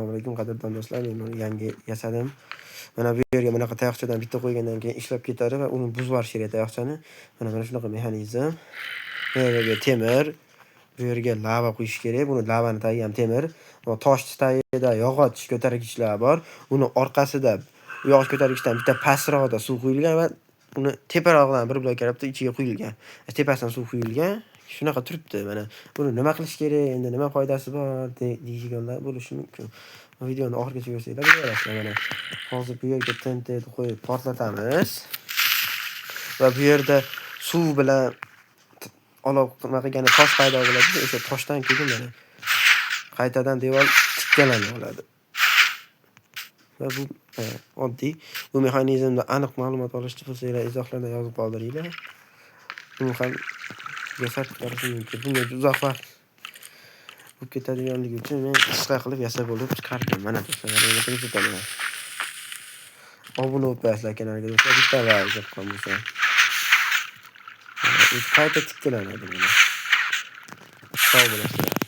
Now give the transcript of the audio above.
Assalomu alaykum qadrdon do'stlar. Men buni yangi yasadim. Mana bu yerga bunaqa tayoqchadan bitta qo'ygandan keyin ishlab ketadi va uni buzib yuborish kerak tayoqchani. Mana shunaqa mexanizm. Bu yerga temir, bu yerga lava qo'yish kerak. Buni lavani tagi ham temir. Va tosh tagida yog'och ko'targichlar bor. Uni orqasida yog'och ko'targichdan bitta pastroqda suv quyilgan va uni teparog'idan bir blok karabda ichiga quyilgan. Tepasidan suv quyilgan. Shunaqa turibdi mana. Buni nima qilish kerak, endi nima foydasi bor deyishganlar bo'lishi mumkin. Videoni oxirigacha ko'rsanglar bilasizlar mana. Hozir bu yerga TNTni qo'yib portlatamiz. Va bu yerda suv bilan olov nima qilganda tosh paydo bo'ladi. O'sha toshdan keyin mana qaytadan devor tikkalanib oladi. Va bu oddiy. Bu mexanizmda aniq ma'lumot olishchi bo'lsanglar, izohlarda yozib qoldiringlar. Buni ham yasab chiqarishim mumkin. Bunga uzoq vaqt bo'lib ketadiganligi uchun men qisqa qilib yasab olib chiqardim. Mana do'stlar, ko'rsataman. Obuna bo'lib kanalga do'stlar, bitta like deb qolmasa. Qayta tikkalanadi mana. Sog' bo'lasizlar.